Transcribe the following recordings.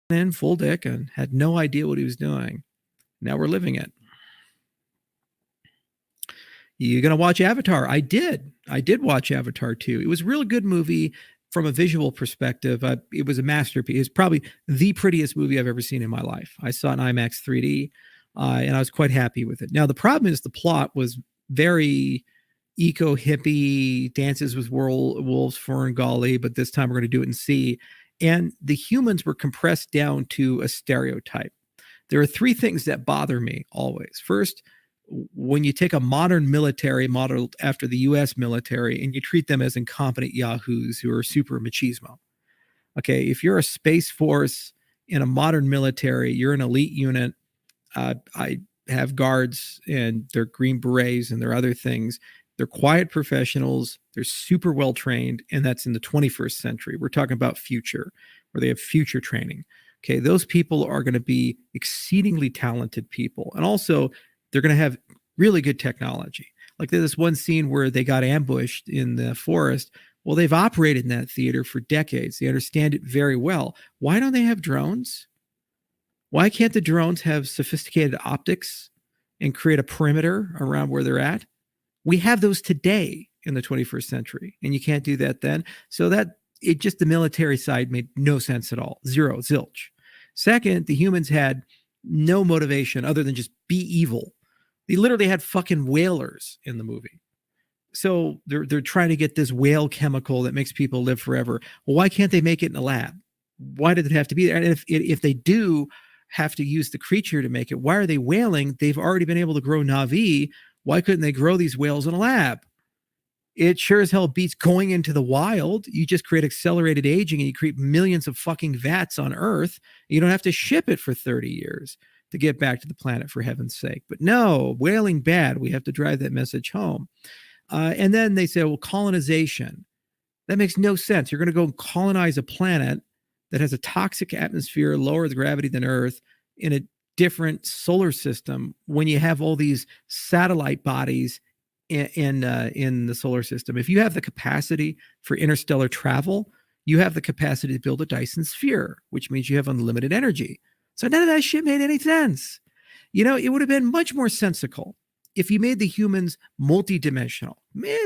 in full dick and had no idea what he was doing. Now we're living it. You gonna watch Avatar? I did watch Avatar 2. It was a really good movie from a visual perspective. It was a masterpiece. It's probably the prettiest movie I've ever seen in my life. I saw it in IMAX 3D, and I was quite happy with it. Now the problem is the plot was very eco hippie, dances with wolves, Ferngully, but this time we're going to do it in sea. And the humans were compressed down to a stereotype. There are three things that bother me always. First, when you take a modern military modeled after the US military and you treat them as incompetent yahoos who are super machismo. Okay, if you're a space force in a modern military, you're an elite unit. I have guards and they're Green Berets and there are other things. They're quiet professionals. They're super well trained. And that's in the 21st century. We're talking about future, where they have future training. Okay, those people are going to be exceedingly talented people. And also, they're going to have really good technology. Like there's this one scene where they got ambushed in the forest. Well, they've operated in that theater for decades. They understand it very well. Why don't they have drones? Why can't the drones have sophisticated optics and create a perimeter around where they're at? We have those today in the 21st century, and you can't do that then. So that it just the military side made no sense at all. Zero, zilch. Second, the humans had no motivation other than just be evil. They literally had fucking whalers in the movie. So they're trying to get this whale chemical that makes people live forever. Well, why can't they make it in a lab? Why did it have to be there? And if they do have to use the creature to make it, why are they whaling? They've already been able to grow Na'vi. Why couldn't they grow these whales in a lab? It sure as hell beats going into the wild. You just create accelerated aging and you create millions of fucking vats on Earth. You don't have to ship it for 30 years to get back to the planet, for heaven's sake. But no, whaling bad. We have to drive that message home. And then they say, well, colonization. That makes no sense. You're going to go and colonize a planet that has a toxic atmosphere, lower the gravity than Earth, in a different solar system when you have all these satellite bodies in the solar system. If you have the capacity for interstellar travel, you have the capacity to build a Dyson sphere, which means you have unlimited energy. So none of that shit made any sense. You know, it would have been much more sensical if you made the humans multidimensional,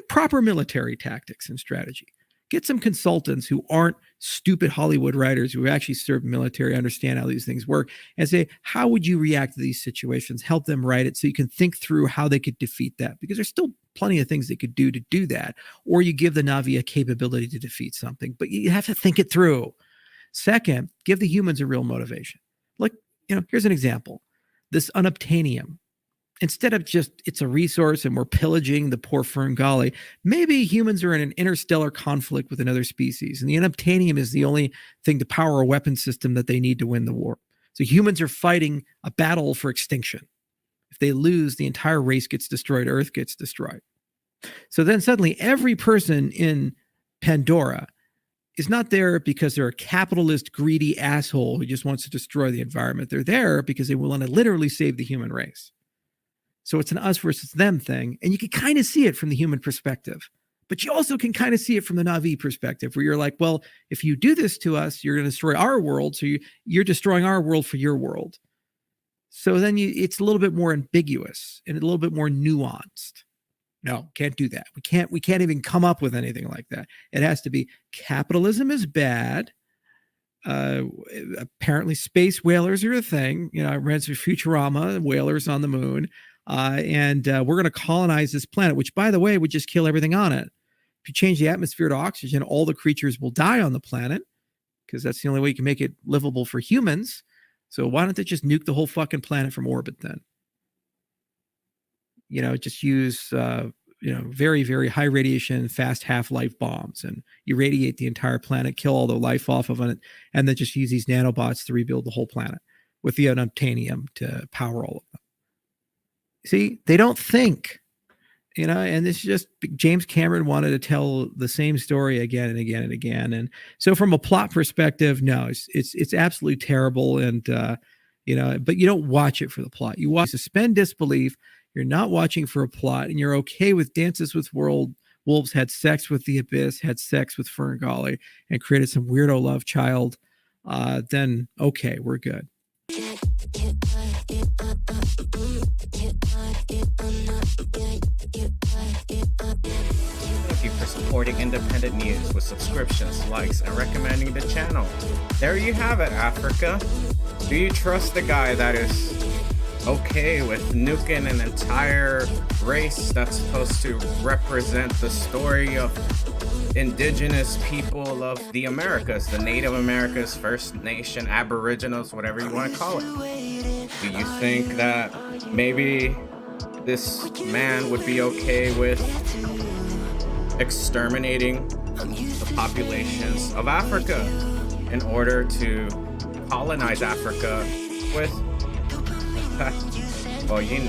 proper military tactics and strategy. Get some consultants who aren't stupid Hollywood writers who actually served military, understand how these things work, and say, how would you react to these situations? Help them write it so you can think through how they could defeat that, because there's still plenty of things they could do to do that. Or you give the Na'vi a capability to defeat something, but you have to think it through. Second, give the humans a real motivation. Like, here's an example. This unobtainium. Instead of just, it's a resource and we're pillaging the poor Ferngully, maybe humans are in an interstellar conflict with another species. And the unobtainium is the only thing to power a weapon system that they need to win the war. So humans are fighting a battle for extinction. If they lose, the entire race gets destroyed, Earth gets destroyed. So then suddenly every person in Pandora is not there because they're a capitalist, greedy asshole who just wants to destroy the environment. They're there because they want to literally save the human race. So it's an us versus them thing. And you can kind of see it from the human perspective. But you also can kind of see it from the Na'vi perspective, where you're like, well, if you do this to us, you're going to destroy our world. So you're destroying our world for your world. So then it's a little bit more ambiguous and a little bit more nuanced. No, can't do that. We can't even come up with anything like that. It has to be capitalism is bad. Apparently space whalers are a thing. I read through Futurama, whalers on the moon. And we're going to colonize this planet, which, by the way, would just kill everything on it. If you change the atmosphere to oxygen, all the creatures will die on the planet because that's the only way you can make it livable for humans. So why don't they just nuke the whole fucking planet from orbit then? Just use, very, very high radiation, fast half-life bombs and irradiate the entire planet, kill all the life off of it, and then just use these nanobots to rebuild the whole planet with the unobtainium to power all of them. See, they don't think, and this is just James Cameron wanted to tell the same story again and again and again. And so from a plot perspective, no, it's absolutely terrible. And, but you don't watch it for the plot. You suspend disbelief. You're not watching for a plot and you're okay with Dances with Wolves, had sex with the Abyss, had sex with Ferngully and created some weirdo love child. then okay, we're good. Thank you for supporting independent news with subscriptions, likes, and recommending the channel. There you have it, Africa. Do you trust the guy that is okay with nuking an entire race that's supposed to represent the story of indigenous people of the Americas, the Native Americas, First Nation, Aboriginals, whatever you want to call it? Do you think that maybe this man would be okay with exterminating the populations of Africa in order to colonize Africa with well, you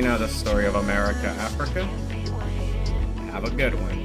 know the story of America, Africa. Have a good one.